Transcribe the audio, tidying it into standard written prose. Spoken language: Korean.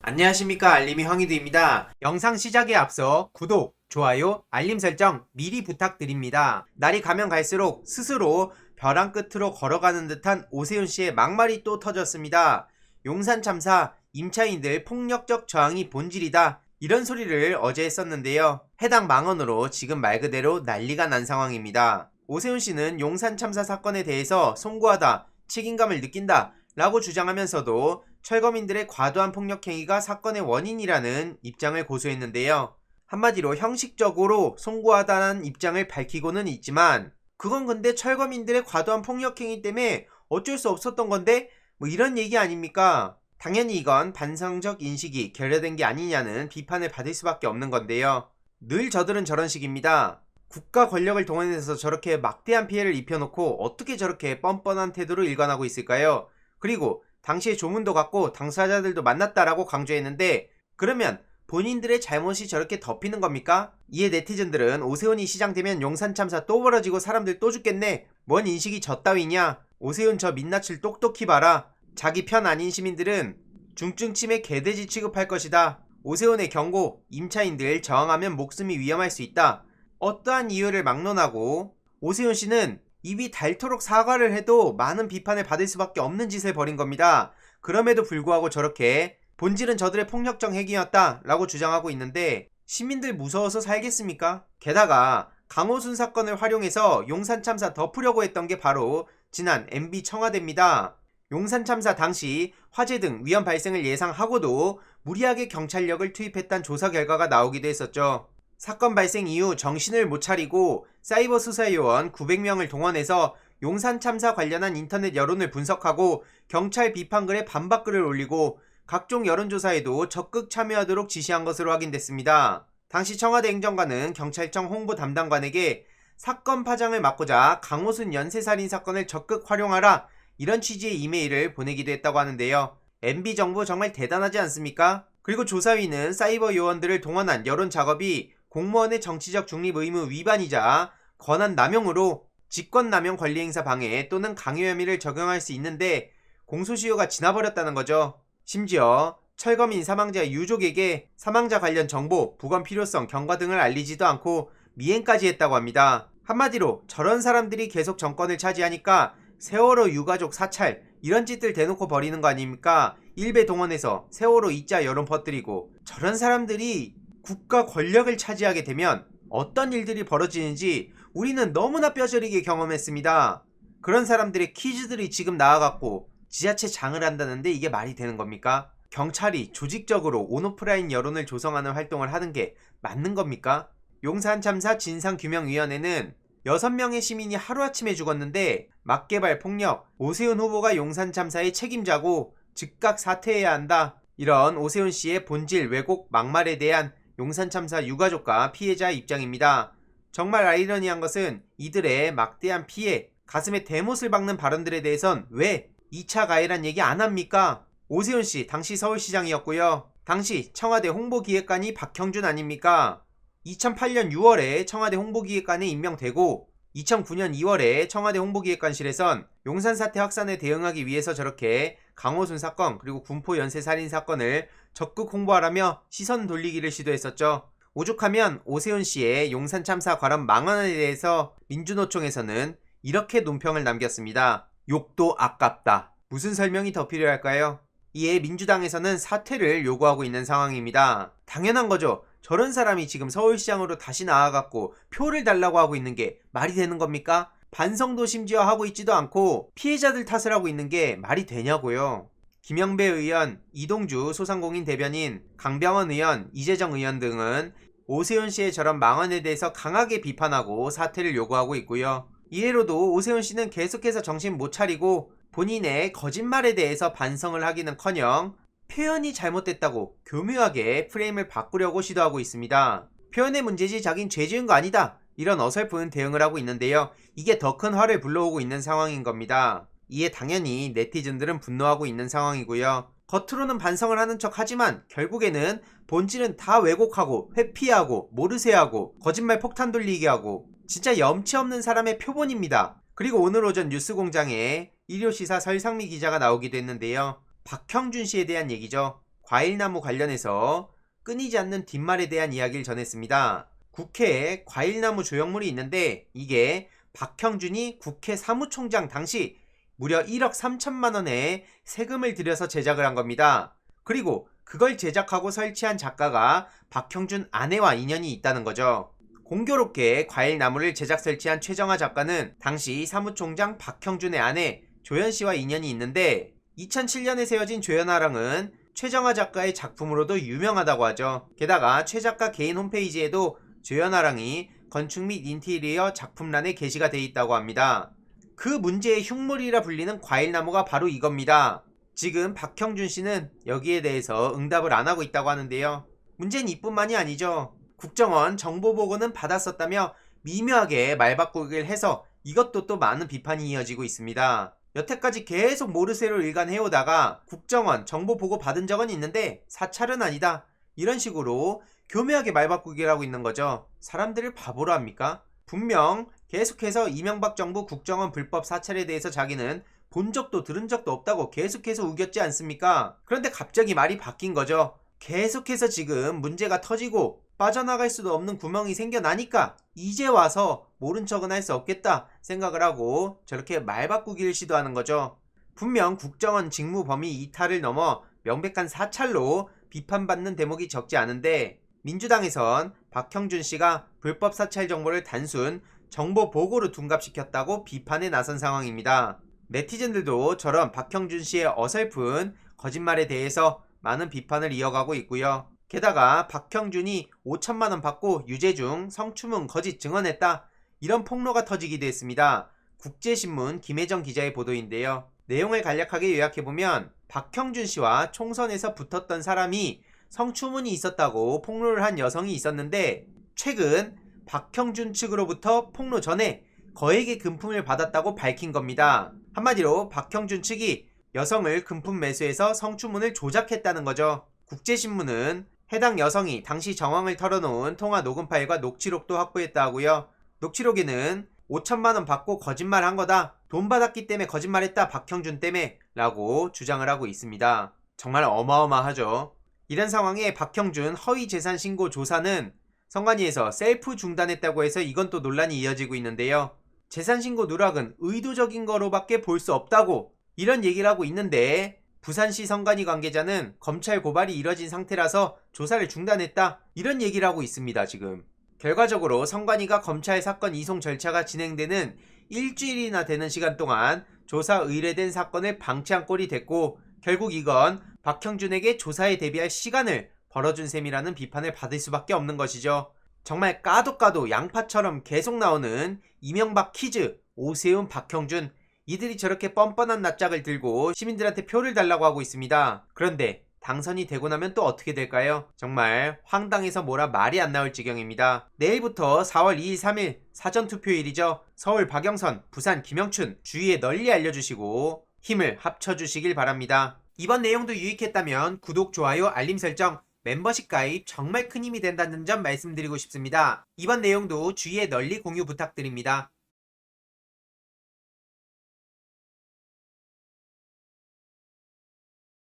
안녕하십니까, 알림이 황희두입니다. 영상 시작에 앞서 구독, 좋아요, 알림 설정 미리 부탁드립니다. 날이 가면 갈수록 스스로 벼랑 끝으로 걸어가는 듯한 오세훈 씨의 막말이 또 터졌습니다. 용산 참사, 임차인들 폭력적 저항이 본질이다, 이런 소리를 어제 했었는데요. 해당 망언으로 지금 말 그대로 난리가 난 상황입니다. 오세훈 씨는 용산 참사 사건에 대해서 송구하다, 책임감을 느낀다 라고 주장하면서도 철거민들의 과도한 폭력행위가 사건의 원인이라는 입장을 고수했는데요. 한마디로 형식적으로 송구하다는 입장을 밝히고는 있지만, 그건 근데 철거민들의 과도한 폭력행위 때문에 어쩔 수 없었던 건데 뭐 이런 얘기 아닙니까? 당연히 이건 반성적 인식이 결여된 게 아니냐는 비판을 받을 수밖에 없는 건데요. 늘 저들은 저런 식입니다. 국가 권력을 동원해서 저렇게 막대한 피해를 입혀놓고 어떻게 저렇게 뻔뻔한 태도로 일관하고 있을까요? 그리고 당시에 조문도 갖고 당사자들도 만났다라고 강조했는데, 그러면 본인들의 잘못이 저렇게 덮이는 겁니까? 이에 네티즌들은 오세훈이 시장되면 용산 참사 또 벌어지고 사람들 또 죽겠네, 뭔 인식이 저따위냐, 오세훈 저 민낯을 똑똑히 봐라, 자기 편 아닌 시민들은 중증 치매 개돼지 취급할 것이다, 오세훈의 경고, 임차인들 저항하면 목숨이 위험할 수 있다, 어떠한 이유를 막론하고 오세훈 씨는 입이 닳도록 사과를 해도 많은 비판을 받을 수밖에 없는 짓을 벌인 겁니다. 그럼에도 불구하고 저렇게 본질은 저들의 폭력적 행위였다 라고 주장하고 있는데, 시민들 무서워서 살겠습니까? 게다가 강호순 사건을 활용해서 용산 참사 덮으려고 했던 게 바로 지난 MB 청와대입니다. 용산 참사 당시 화재 등 위험 발생을 예상하고도 무리하게 경찰력을 투입했다는 조사 결과가 나오기도 했었죠. 사건 발생 이후 정신을 못 차리고 사이버 수사 요원 900명을 동원해서 용산 참사 관련한 인터넷 여론을 분석하고 경찰 비판글에 반박글을 올리고 각종 여론조사에도 적극 참여하도록 지시한 것으로 확인됐습니다. 당시 청와대 행정관은 경찰청 홍보 담당관에게 사건 파장을 막고자 강호순 연쇄살인 사건을 적극 활용하라, 이런 취지의 이메일을 보내기도 했다고 하는데요. MB 정부 정말 대단하지 않습니까? 그리고 조사위는 사이버 요원들을 동원한 여론 작업이 공무원의 정치적 중립 의무 위반이자 권한 남용으로 직권남용 권리행사 방해 또는 강요 혐의를 적용할 수 있는데 공소시효가 지나버렸다는 거죠. 심지어 철거민 사망자 유족에게 사망자 관련 정보, 부검 필요성, 경과 등을 알리지도 않고 미행까지 했다고 합니다. 한마디로 저런 사람들이 계속 정권을 차지하니까 세월호 유가족 사찰, 이런 짓들 대놓고 벌이는 거 아닙니까? 일베 동원해서 세월호 이자 여론 퍼뜨리고, 저런 사람들이 국가 권력을 차지하게 되면 어떤 일들이 벌어지는지 우리는 너무나 뼈저리게 경험했습니다. 그런 사람들의 퀴즈들이 지금 나와갖고 지자체 장을 한다는데 이게 말이 되는 겁니까? 경찰이 조직적으로 온오프라인 여론을 조성하는 활동을 하는 게 맞는 겁니까? 용산 참사 진상규명위원회는 6명의 시민이 하루아침에 죽었는데 막개발 폭력, 오세훈 후보가 용산 참사의 책임자고 즉각 사퇴해야 한다, 이런 오세훈 씨의 본질 왜곡 막말에 대한 용산 참사 유가족과 피해자 입장입니다. 정말 아이러니한 것은 이들의 막대한 피해, 가슴에 대못을 박는 발언들에 대해선 왜 2차 가해란 얘기 안 합니까? 오세훈 씨 당시 서울시장이었고요. 당시 청와대 홍보기획관이 박형준 아닙니까? 2008년 6월에 청와대 홍보기획관에 임명되고 2009년 2월에 청와대 홍보기획관실에선 용산 사태 확산에 대응하기 위해서 저렇게 강호순 사건 그리고 군포 연쇄살인 사건을 적극 홍보하라며 시선 돌리기를 시도했었죠. 오죽하면 오세훈 씨의 용산 참사 관련 망언에 대해서 민주노총에서는 이렇게 논평을 남겼습니다. 욕도 아깝다. 무슨 설명이 더 필요할까요? 이에 민주당에서는 사퇴를 요구하고 있는 상황입니다. 당연한 거죠. 저런 사람이 지금 서울시장으로 다시 나와갖고 표를 달라고 하고 있는 게 말이 되는 겁니까? 반성도 심지어 하고 있지도 않고 피해자들 탓을 하고 있는 게 말이 되냐고요. 김영배 의원, 이동주 소상공인 대변인, 강병원 의원, 이재정 의원 등은 오세훈 씨의 저런 망언에 대해서 강하게 비판하고 사퇴를 요구하고 있고요. 이해로도 오세훈 씨는 계속해서 정신 못 차리고 본인의 거짓말에 대해서 반성을 하기는커녕 표현이 잘못됐다고 교묘하게 프레임을 바꾸려고 시도하고 있습니다. 표현의 문제지 자긴 죄 지은 거 아니다, 이런 어설픈 대응을 하고 있는데요. 이게 더 큰 화를 불러오고 있는 상황인 겁니다. 이에 당연히 네티즌들은 분노하고 있는 상황이고요. 겉으로는 반성을 하는 척 하지만 결국에는 본질은 다 왜곡하고 회피하고 모르쇠하고 거짓말 폭탄 돌리게 하고 진짜 염치 없는 사람의 표본입니다. 그리고 오늘 오전 뉴스공장에 일요시사 설상미 기자가 나오기도 했는데요. 박형준 씨에 대한 얘기죠. 과일나무 관련해서 끊이지 않는 뒷말에 대한 이야기를 전했습니다. 국회에 과일나무 조형물이 있는데 이게 박형준이 국회 사무총장 당시 무려 1억 3천만 원의 세금을 들여서 제작을 한 겁니다. 그리고 그걸 제작하고 설치한 작가가 박형준 아내와 인연이 있다는 거죠. 공교롭게 과일나무를 제작 설치한 최정화 작가는 당시 사무총장 박형준의 아내 조연씨와 인연이 있는데 2007년에 세워진 조연아랑은 최정화 작가의 작품으로도 유명하다고 하죠. 게다가 최 작가 개인 홈페이지에도 조연아랑이 건축 및 인테리어 작품란에 게시가 돼 있다고 합니다. 그 문제의 흉물이라 불리는 과일나무가 바로 이겁니다. 지금 박형준 씨는 여기에 대해서 응답을 안 하고 있다고 하는데요. 문제는 이뿐만이 아니죠. 국정원 정보보고는 받았었다며 미묘하게 말바꾸기를 해서 이것도 또 많은 비판이 이어지고 있습니다. 여태까지 계속 모르쇠로 일관해오다가 국정원 정보보고 받은 적은 있는데 사찰은 아니다, 이런 식으로 교묘하게 말바꾸기를 하고 있는 거죠. 사람들을 바보로 합니까? 분명 계속해서 이명박 정부 국정원 불법 사찰에 대해서 자기는 본 적도 들은 적도 없다고 계속해서 우겼지 않습니까? 그런데 갑자기 말이 바뀐 거죠. 계속해서 지금 문제가 터지고 빠져나갈 수도 없는 구멍이 생겨나니까 이제 와서 모른 척은 할 수 없겠다 생각을 하고 저렇게 말 바꾸기를 시도하는 거죠. 분명 국정원 직무 범위 이탈을 넘어 명백한 사찰로 비판받는 대목이 적지 않은데 민주당에선 박형준 씨가 불법 사찰 정보를 단순 정보 보고로 둔갑시켰다고 비판에 나선 상황입니다. 네티즌들도 저런 박형준 씨의 어설픈 거짓말에 대해서 많은 비판을 이어가고 있고요. 게다가 박형준이 5천만 원 받고 유죄중 성추문 거짓 증언했다, 이런 폭로가 터지기도 했습니다. 국제신문 김혜정 기자의 보도인데요. 내용을 간략하게 요약해보면 박형준 씨와 총선에서 붙었던 사람이 성추문이 있었다고 폭로를 한 여성이 있었는데 최근 박형준 측으로부터 폭로 전에 거액의 금품을 받았다고 밝힌 겁니다. 한마디로 박형준 측이 여성을 금품 매수해서 성추문을 조작했다는 거죠. 국제신문은 해당 여성이 당시 정황을 털어놓은 통화 녹음 파일과 녹취록도 확보했다 하고요. 녹취록에는 5천만 원 받고 거짓말한 거다, 돈 받았기 때문에 거짓말했다, 박형준 때문에 라고 주장을 하고 있습니다. 정말 어마어마하죠. 이런 상황에 박형준 허위 재산 신고 조사는 선관위에서 셀프 중단했다고 해서 이건 또 논란이 이어지고 있는데요. 재산 신고 누락은 의도적인 거로밖에 볼 수 없다고 이런 얘기를 하고 있는데 부산시 선관위 관계자는 검찰 고발이 이뤄진 상태라서 조사를 중단했다, 이런 얘기를 하고 있습니다. 지금 결과적으로 선관위가 검찰 사건 이송 절차가 진행되는 일주일이나 되는 시간 동안 조사 의뢰된 사건을 방치한 꼴이 됐고 결국 이건 박형준에게 조사에 대비할 시간을 벌어준 셈이라는 비판을 받을 수밖에 없는 것이죠. 정말 까도 양파처럼 계속 나오는 이명박 퀴즈, 오세훈, 박형준, 이들이 저렇게 뻔뻔한 낯짝을 들고 시민들한테 표를 달라고 하고 있습니다. 그런데 당선이 되고 나면 또 어떻게 될까요? 정말 황당해서 뭐라 말이 안 나올 지경입니다. 내일부터 4월 2일 3일 사전투표일이죠. 서울 박영선, 부산 김영춘 주위에 널리 알려주시고 힘을 합쳐주시길 바랍니다. 이번 내용도 유익했다면 구독, 좋아요, 알림 설정, 멤버십 가입 정말 큰 힘이 된다는 점 말씀드리고 싶습니다. 이번 내용도 주위에 널리 공유 부탁드립니다.